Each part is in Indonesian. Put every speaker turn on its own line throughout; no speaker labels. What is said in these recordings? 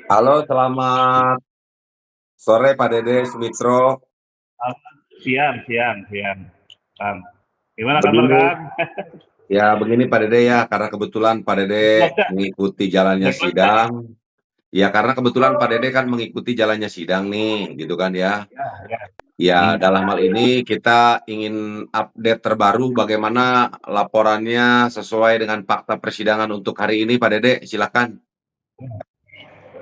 Halo, selamat sore Pak Dede Sumitro.
Siang, siang, siang. Kang. Gimana kabar,
Begini,
Kang?
begini Pak Dede ya, karena kebetulan Pak Dede
Back nggak?
mengikuti jalannya
Back nggak?
sidang. Ya, karena kebetulan Pak Dede kan mengikuti jalannya sidang nih, gitu kan ya.
Ya, ya.
Ya,
Hmm.
dalam hal ini kita ingin update terbaru bagaimana laporannya sesuai dengan fakta persidangan untuk hari ini, Pak Dede. Silakan.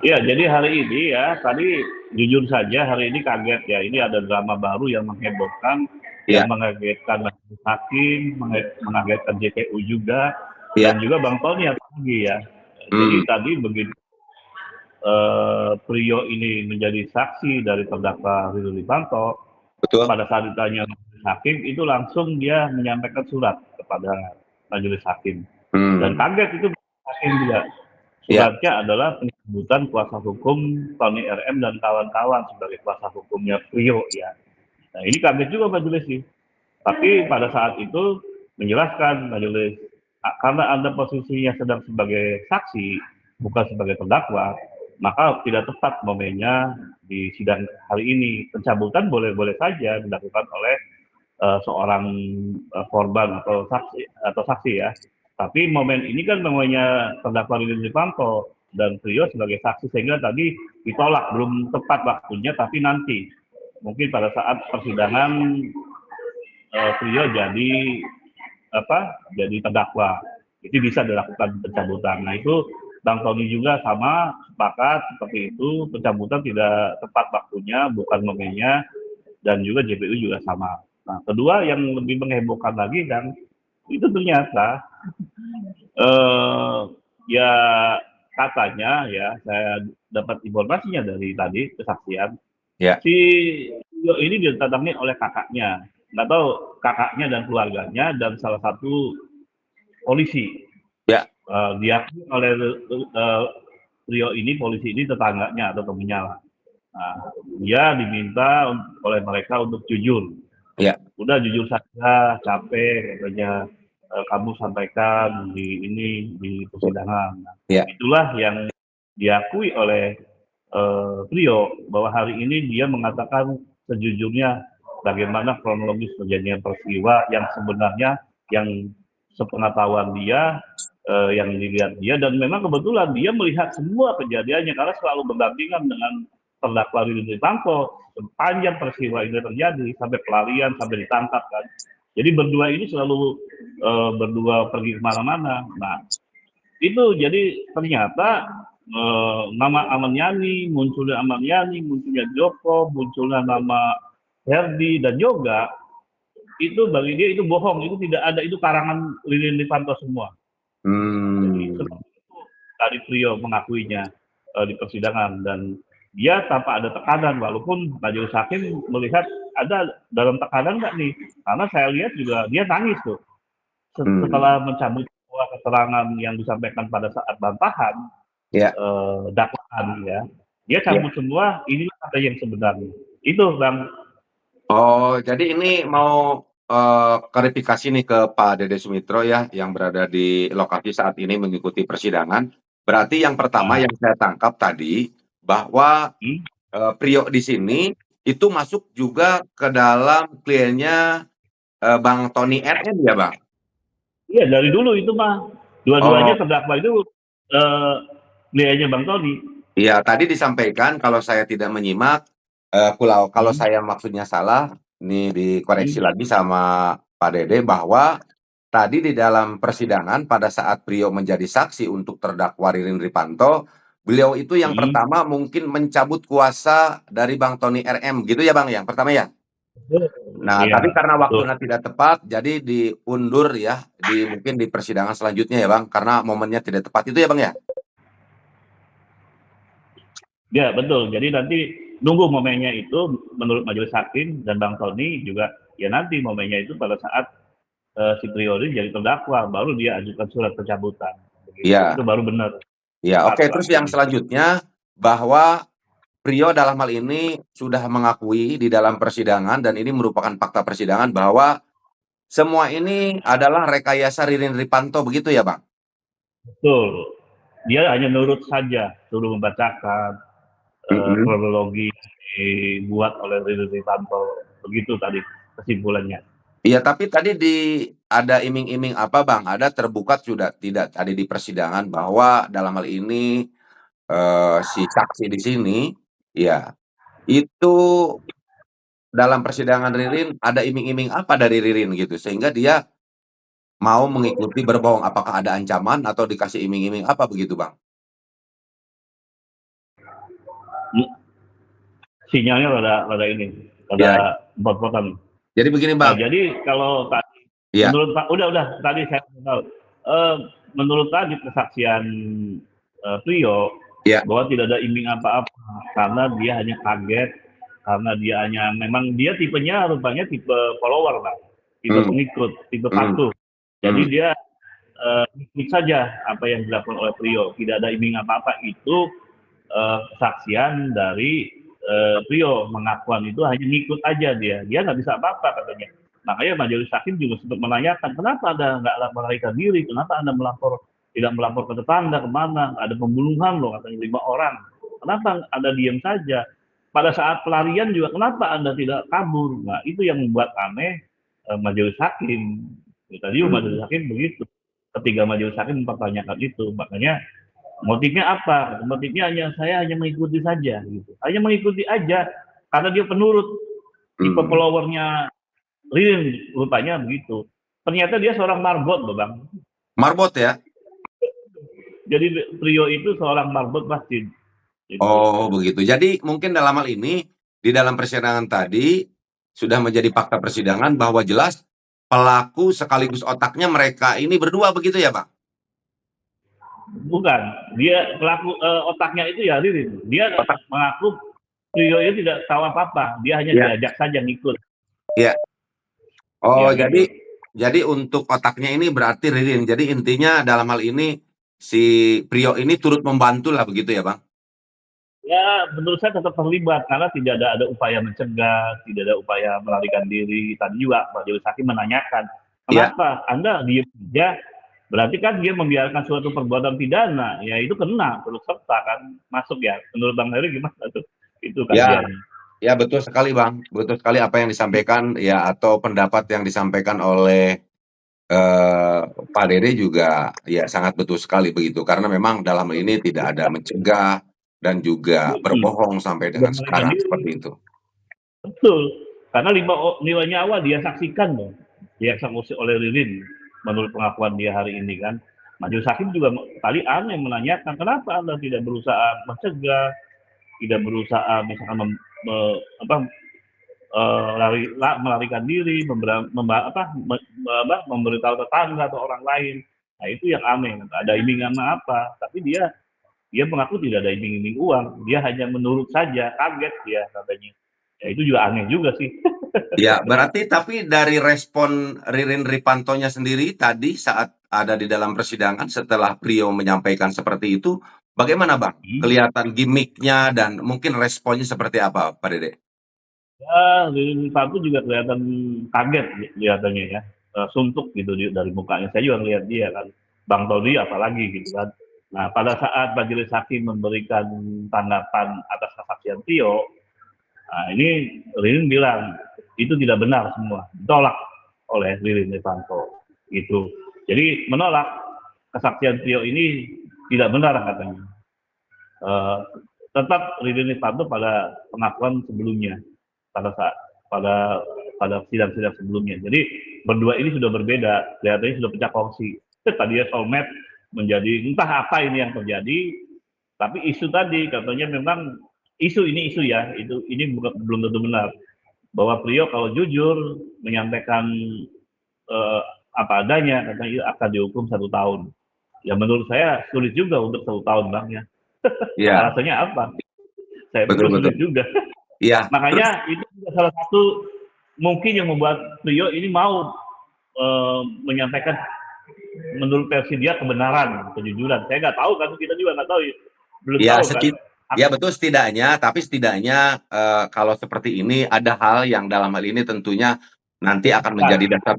Iya, jadi hari ini ya, tadi jujur saja hari ini kaget ya. Ini ada drama baru yang menghebohkan, yang
Ya,
mengagetkan majelis hakim, mengagetkan JPU juga,
ya,
dan juga Bang Tony lagi ya. Jadi
hmm,
tadi begitu Priyo ini menjadi saksi dari terdakwa Ridho Livanto,
betul.
pada saat ditanya majelis hakim itu langsung dia menyampaikan surat kepada majelis hakim dan
Hmm,
kaget itu hakim juga.
ya,
Suratnya adalah pencabutan kuasa hukum Tony RM dan kawan-kawan sebagai kuasa hukumnya Rio ya. Nah ini kaget juga majelis sih. Tapi pada saat itu menjelaskan majelis karena anda posisinya sedang sebagai saksi bukan sebagai terdakwa, maka tidak tepat momennya di sidang hari ini. Pencabutan boleh-boleh saja dilakukan oleh seorang korban atau saksi ya. Tapi momen ini kan namanya terdakwa Ridho Livanto dan Trio sebagai saksi sehingga tadi ditolak belum tepat waktunya tapi nanti mungkin pada saat persidangan Trio jadi terdakwa itu bisa dilakukan pencabutan. Nah itu Bang Tony juga sama sepakat seperti itu pencabutan tidak tepat waktunya bukan momennya dan juga JPU juga sama. Nah, kedua yang lebih menghebohkan lagi dan itu ternyata eh, ya katanya ya saya dapat informasinya dari tadi kesaksian
ya,
si Tio ini didatangi oleh kakaknya, nggak tahu kakaknya dan keluarganya dan salah satu polisi.
ya.
Diakui oleh Rio ini polisi ini tetangganya atau temannya lah. Nah, dia diminta oleh mereka untuk jujur.
Ya,
Udah jujur saja, capek katanya kamu sampaikan di ini di persidangan. Nah,
ya.
itulah yang diakui oleh Trio bahwa hari ini dia mengatakan sejujurnya bagaimana kronologis terjadinya peristiwa yang sebenarnya yang sepengetahuan dia yang dilihat dia dan memang kebetulan dia melihat semua kejadiannya karena selalu berdampingan dengan terdakwa Ridho Livanto sepanjang peristiwa ini terjadi sampai pelarian sampai ditangkap kan. Jadi berdua ini selalu berdua pergi kemana-mana. Nah itu jadi ternyata nama Ahmad Yani, munculnya Ahmad Yani, munculnya Joko, munculnya nama Herdi dan Yoga itu bagi dia itu bohong, itu tidak ada, itu karangan Lilin Livanto semua. Jadi
Hmm.
seperti itu tadi Trio mengakuinya di persidangan dan dia tanpa ada tekanan walaupun majelis hakim melihat ada dalam tekanan nggak nih karena saya lihat juga dia nangis tuh
Hmm.
setelah mencabut semua keterangan yang disampaikan pada saat bantahan
Ya,
dakwaan ya dia
ya.
cabut semua inilah kata yang sebenarnya itu bang.
Oh, jadi ini mau klarifikasi nih ke Pak Dede Sumitro ya, yang berada di lokasi saat ini mengikuti persidangan. Berarti yang pertama
Nah,
yang saya tangkap tadi bahwa
hmm,
Priok di sini itu masuk juga ke dalam kliennya Bang Tony RM ya, Bang?
iya dari dulu itu mah dua-duanya
Oh,
terdakwa itu eh, nilainya bang Tony.
iya, tadi disampaikan kalau saya tidak menyimak, kalau
Hmm,
saya maksudnya salah, ini dikoreksi
hmm,
lagi sama Pak Dede bahwa tadi di dalam persidangan pada saat Priyo menjadi saksi untuk terdakwa Ririn Ripanto, beliau itu yang
hmm,
pertama mungkin mencabut kuasa dari Bang Tony RM, gitu ya Bang, yang pertama ya?
betul.
Nah,
Iya
tapi karena
betul.
waktunya tidak tepat, jadi diundur ya, mungkin di persidangan selanjutnya ya Bang, karena momennya tidak tepat itu ya Bang ya?
Ya betul. Jadi nanti nunggu momennya itu menurut majelis hakim dan Bang Tony juga ya nanti momennya itu pada saat si Priori jadi terdakwa baru dia ajukan surat pencabutan begitu. Itu
Iya,
baru benar
iya.
tepat
Oke,
Bang
terus yang
Tony.
selanjutnya bahwa Priyo dalam hal ini sudah mengakui di dalam persidangan dan ini merupakan fakta persidangan bahwa semua ini adalah rekayasa Ririn Ripanto begitu ya, Bang?
Betul. dia hanya nurut saja, suruh membacakan
Mhm.
kronologi dibuat oleh Riri Rifanto. Begitu tadi kesimpulannya.
Iya, tapi tadi ada iming-iming apa, Bang? Ada terbuka sudah tidak tadi di persidangan bahwa dalam hal ini, si saksi di sini, ya, itu dalam persidangan Ririn ada iming-iming apa dari Ririn gitu, sehingga dia mau mengikuti berbohong. Apakah ada ancaman atau dikasih iming-iming apa begitu, Bang?
Sinyalnya rada rada ini,
Ya,
rada bot-botan.
jadi begini, Bang.
Jadi kalau tadi
Iya,
menurut Pak, udah tadi saya tahu. Eh, menurut tadi kesaksian Trio
iya,
bahwa tidak ada iming apa-apa karena dia hanya kaget, karena dia hanya memang dia tipenya rupanya tipe follower lah, tipe
mmm,
pengikut, tipe
mhm,
patuh. Jadi
mhm,
dia ikut saja apa yang dilakukan oleh Trio, tidak ada iming apa-apa. Itu kesaksian dari Trio, pengakuan itu hanya ngikut aja dia nggak bisa apa-apa katanya. Makanya majelis hakim juga sempat menanyakan, kenapa Anda nggak melarikan diri, kenapa Anda tidak melapor ke tetangga kemana, ada pembunuhan loh katanya 5 orang, kenapa Anda diam saja, pada saat pelarian juga kenapa Anda tidak kabur. Nah itu yang membuat aneh majelis hakim. Tadi majelis
mhm,
hakim begitu, ketiga majelis hakim mempertanyakan itu. Makanya motifnya apa? Motifnya saya hanya mengikuti saja gitu. Hanya mengikuti aja karena dia penurut, tipe
mhm.
followernya Rin rupanya begitu. Ternyata dia seorang marbot loh Bang.
Marbot ya?
Jadi Trio itu seorang marbot pasti itu.
Oh, begitu. Jadi mungkin dalam hal ini, di dalam persidangan tadi, sudah menjadi fakta persidangan bahwa jelas pelaku sekaligus otaknya mereka ini berdua begitu ya, Bang?
Bukan, dia pelaku otaknya itu ya Ririn. Dia
Otak,
mengaku Trio itu tidak tahu apa-apa, dia hanya
iya,
diajak saja ngikut.
iya. Oh,
Ya gitu.
jadi untuk otaknya ini berarti Ririn. Jadi intinya dalam hal ini si Prio ini turut membantu lah begitu ya, Bang?
Ya, menurut saya tetap terlibat karena tidak ada upaya mencegah, tidak ada upaya melarikan diri. Tadi juga majelis hakim menanyakan,
Iya,
kenapa Anda diem saja? Berarti kan dia membiarkan suatu perbuatan pidana, ya itu kena terus serta kan masuk ya. Menurut Bang Heri gimana tuh? Itu
ya,
kajiannya.
ya betul sekali, Bang. Betul sekali apa yang disampaikan ya atau pendapat yang disampaikan oleh Eee, Pak Dede juga ya sangat betul sekali begitu, karena memang dalam hal ini tidak ada mencegah dan juga berbohong sampai
Tidak
dengan
melarikan
sekarang,
diri.
seperti itu.
Betul. Karena lima nyawa dia saksikan loh. Dieksekusi oleh Ririn. Menurut pengakuan dia hari ini kan. Majelis hakim juga kali aneh menanyakan kenapa Anda tidak berusaha mencegah, tidak berusaha misalkan melarikan diri, memberitahu tetangga atau orang lain. Nah itu yang aneh. Ada iming apa? Tapi dia mengaku tidak ada iming-iming uang. Dia hanya menurut saja, kaget dia katanya. Ya itu juga aneh juga sih.
Ya, berarti tapi dari respon Ririn Ripantonya sendiri tadi saat ada di dalam persidangan setelah Prio menyampaikan seperti itu, bagaimana Bang? Kelihatan gimiknya dan mungkin responnya seperti apa, Pak Dede?
Ya, Lili Satu juga kelihatan kaget kelihatannya ya. Suntuk gitu dari mukanya. Saya juga ngelihat dia kan. Bang Todi apalagi gitu kan. Nah, pada saat majelis hakim memberikan tanggapan atas kesaksian Tio, nah ini Lilin bilang itu tidak benar semua. Ditolak oleh Lilin Devanto. Gitu. Jadi menolak kesaksian Tio ini tidak benar katanya. Uh, tetap Lilin Devanto pada pengakuan sebelumnya pada saat pada pada sidang-sidang sebelumnya. Jadi berdua ini sudah berbeda, kelihatannya sudah pecah kongsi. Tadi ya soulmate menjadi entah apa ini yang terjadi, tapi isu tadi katanya memang isu ini isu ya, itu ini belum tentu benar bahwa Priyo kalau jujur menyampaikan eh, apa adanya katanya akan dihukum 1 tahun. Ya menurut saya sulit juga untuk 1 tahun bang ya.
Iya,
Alasannya apa? Saya
betul
pikir
betul.
sulit juga.
Iya, terus
Makanya itu juga salah satu mungkin yang membuat Rio ini mau menyampaikan menurut versi dia kebenaran, kejujuran. Saya nggak tahu kan, kita juga nggak tahu, belum
ya
tahu kan.
ya betul setidaknya, tapi setidaknya, kalau seperti ini ada hal yang dalam hal ini tentunya nanti akan menjadi
Nah,
dasar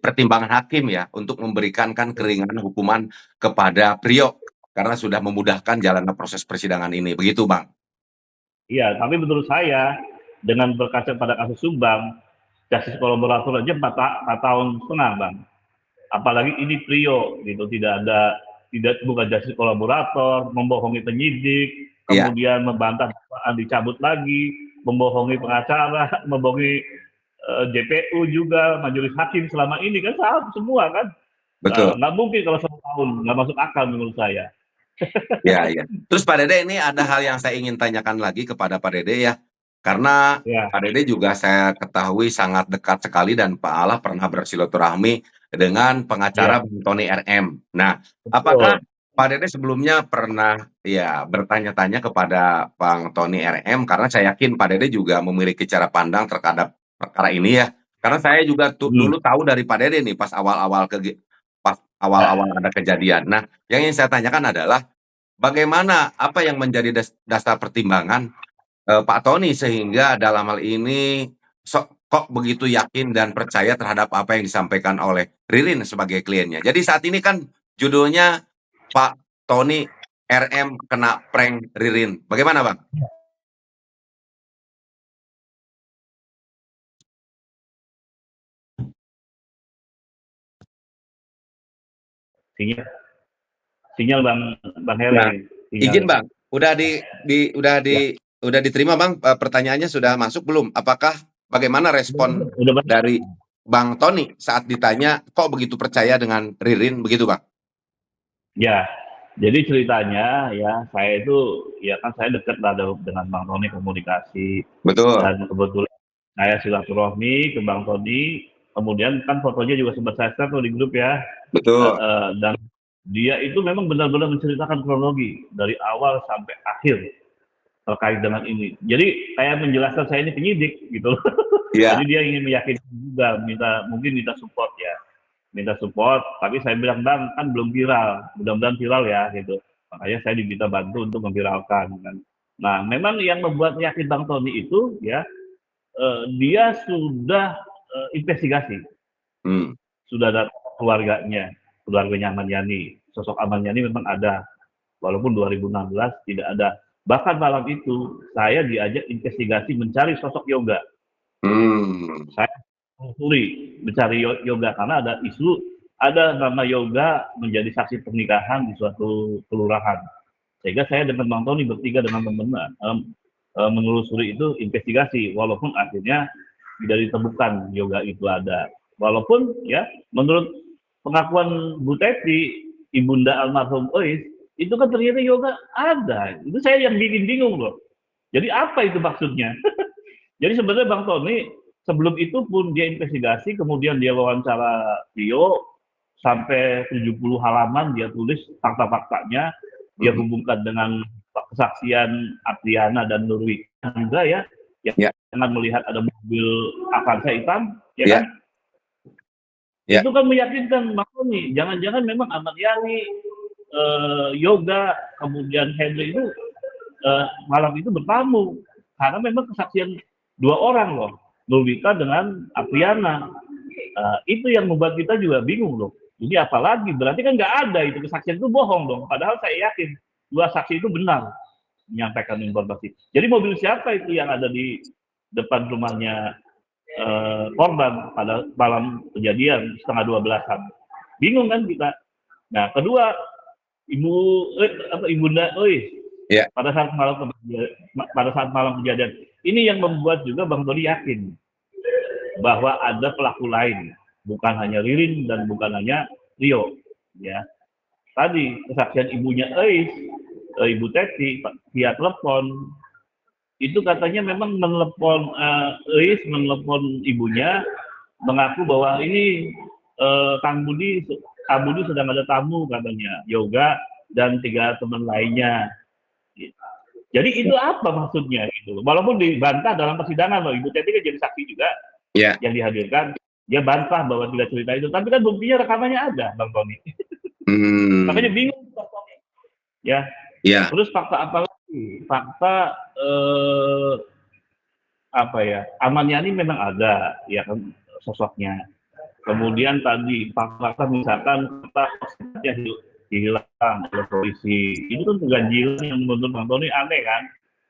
pertimbangan hakim ya, untuk memberikan kan keringanan hukuman kepada Priok. karena sudah memudahkan jalannya proses persidangan ini. Begitu, Bang.
Iya, tapi menurut saya dengan berkaca pada kasus Subang, justice kolaborator aja 4 tahun setengah, Bang. Apalagi ini trio gitu, tidak bukan justice kolaborator, membohongi penyidik,
Iya,
kemudian membantah dakwaan dicabut lagi, membohongi pengacara, membohongi JPU juga, majelis hakim selama ini kan salah semua kan.
betul.
Nggak mungkin kalau 1 tahun, nggak masuk akal menurut saya.
Ya, ya. Terus Pak Dede, ini ada hal yang saya ingin tanyakan lagi kepada Pak Dede ya. Karena
Ya,
Pak Dede juga saya ketahui sangat dekat sekali dan Pak Allah pernah bersilaturahmi dengan
ya,
pengacara Bung Tony RM. Nah, apakah
betul.
Pak Dede sebelumnya pernah ya bertanya-tanya kepada Bang Tony RM, karena saya yakin Pak Dede juga memiliki cara pandang terhadap perkara ini ya. Karena saya juga
Hmm.
dulu tahu dari Pak Dede nih pas
Ya,
awal-awal ada kejadian. Nah, yang ingin saya tanyakan adalah bagaimana, apa yang menjadi dasar pertimbangan Pak Tony sehingga dalam hal ini kok begitu yakin dan percaya terhadap apa yang disampaikan oleh Ririn sebagai kliennya. Jadi saat ini kan judulnya Pak Tony RM kena prank Ririn. Bagaimana, Bang?
sinyal, sinyal Bang, Bang
Nah,
Heri,
izin
sinyal.
Bang,
Ya,
udah diterima Bang, pertanyaannya sudah masuk belum? Bagaimana respon
udah Bang.
dari Bang Tony saat ditanya kok begitu percaya dengan Ririn begitu, Bang?
Ya, jadi ceritanya ya saya itu ya kan saya dekat lah dengan Bang Tony komunikasi
Betul,
dan kebetulan saya silaturahmi ke Bang Tony, kemudian kan fotonya juga sempat saya share tuh di grup ya,
betul.
dan dia itu memang benar-benar menceritakan kronologi dari awal sampai akhir terkait dengan ini. Jadi kayak menjelaskan saya ini penyidik gitu.
Iya,
Jadi dia ingin meyakinkan juga, mungkin minta support ya, minta support. Tapi saya bilang bang kan belum viral, mudah-mudahan viral ya gitu. Makanya saya diminta bantu untuk memviralkan kan. Nah memang yang membuat yakin Bang Tony itu ya dia sudah investigasi,
hmm,
sudah ada keluarganya Ahmad Yani. Sosok Ahmad Yani memang ada, walaupun 2016 tidak ada. Bahkan malam itu saya diajak investigasi mencari sosok Yoga.
hmm,
Saya menelusuri mencari Yoga karena ada isu ada nama Yoga menjadi saksi pernikahan di suatu kelurahan. Sehingga saya dengan Bang Tony bertiga dengan teman-teman menelusuri itu investigasi, walaupun akhirnya tidak ditemukan Yoga itu ada. Walaupun ya menurut pengakuan Bu Teti, ibunda almarhum Ois, itu kan ternyata Yoga ada. Itu saya yang bikin bingung loh. Jadi apa itu maksudnya? Jadi sebenarnya Bang Tony sebelum itu pun dia investigasi, kemudian dia wawancara Tio sampai 70 halaman dia tulis fakta-faktanya, dia
hmm,
hubungkan dengan kesaksian Apriana dan Nurwi juga ya, yang
ya,
dengan melihat ada mobil Avanza hitam, ya kan?
ya, ya,
Itu kan meyakinkan Bang Tony, jangan-jangan memang Ahmad Yani, Yoga, kemudian Henry itu malam itu bertamu karena memang kesaksian 2 orang loh, Nurwika dengan Apriana. Itu yang membuat kita juga bingung loh. Ini apalagi berarti kan nggak ada itu kesaksian itu bohong dong. Padahal saya yakin 2 saksi itu benar menyampaikan informasi. Jadi mobil siapa itu yang ada di depan rumahnya korban pada malam kejadian setengah 12-an? Bingung kan kita. Nah kedua ibu ibunda,
ya,
pada saat malam kejadian ini yang membuat juga Bang Tony yakin bahwa ada pelaku lain, bukan hanya Ririn dan bukan hanya Rio. Ya, tadi kesaksian ibunya Ibu Teti via telepon itu katanya memang menelepon menelepon ibunya mengaku bahwa ini Kang Budi sedang ada tamu katanya Yoga dan 3 teman lainnya. Jadi itu apa maksudnya itu? Walaupun dibantah dalam persidangan loh, Ibu Teti kan jadi saksi juga
ya,
yang dihadirkan, dia bantah bahwa tidak cerita itu. Tapi kan buktinya rekamannya ada, Bang Tony. Makanya
hmm,
bingung Bang Tony. Ya,
ya,
terus fakta apa lagi? Fakta apa ya? Ahmad Yani memang ada, ya kan sosoknya. Kemudian tadi fakta misalkan kita hilang oleh polisi. Itu kan keganjilan yang menurut Bang Tony aneh kan.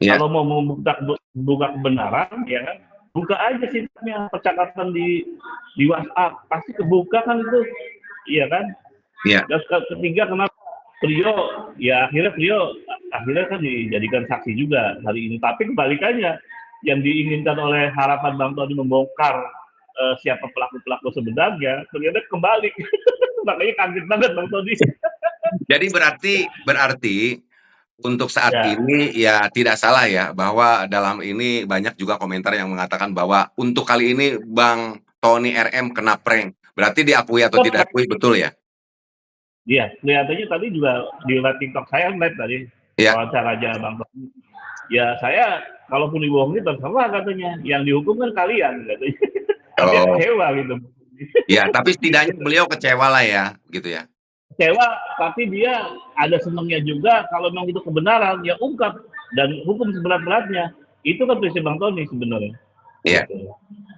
Iya.
Kalau mau buka kebenaran, ya kan, buka aja sifatnya percakapan di WhatsApp, pasti kebuka kan itu, iya kan.
Iya.
Dan ketiga, kenapa Trio, ya akhirnya kan dijadikan saksi juga hari ini. Tapi kebalikannya, yang diinginkan oleh harapan Bang Tony membongkar siapa pelaku-pelaku sebenarnya, ternyata kembali. Makanya kaget banget Bang Tony.
Jadi berarti untuk saat
Ya,
ini ya tidak salah ya bahwa dalam ini banyak juga komentar yang mengatakan bahwa untuk kali ini Bang Tony RM kena prank. Berarti diakui atau tidak akui, betul ya?
iya, kelihatannya tadi juga di live TikTok saya live tadi
Iya.
wawancara aja Bang Tony. Ya saya kalaupun dibohongin terserah katanya. Yang dihukum kan kalian katanya. Kan dia
Oh.
kecewa gitu.
Ya, tapi setidaknya beliau kecewa lah ya, gitu ya.
Kecewa, tapi dia ada senangnya juga kalau memang itu kebenaran, ya ungkap dan hukum seberat-beratnya. Itu kan prinsip Bang Tony sebenarnya.
Iya.
Gitu.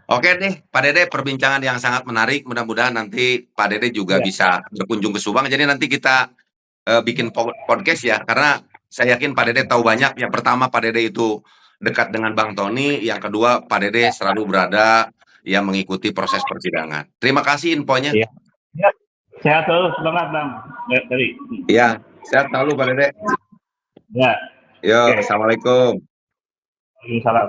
Oke deh, Pak Dede, perbincangan yang sangat menarik. Mudah-mudahan nanti Pak Dede juga
Ya,
bisa berkunjung ke Subang. Jadi nanti kita bikin podcast ya, karena saya yakin Pak Dede tahu banyak. Yang pertama, Pak Dede itu dekat dengan Bang Tony. Yang kedua, Pak Dede selalu berada yang mengikuti proses persidangan. Terima kasih infonya.
ya. Ya. Sehat terus, semangat Bang. Tadi.
Ya, sehat selalu Pak Dede.
Ya,
Yo,
oke.
Assalamualaikum.
Waalaikumsalam.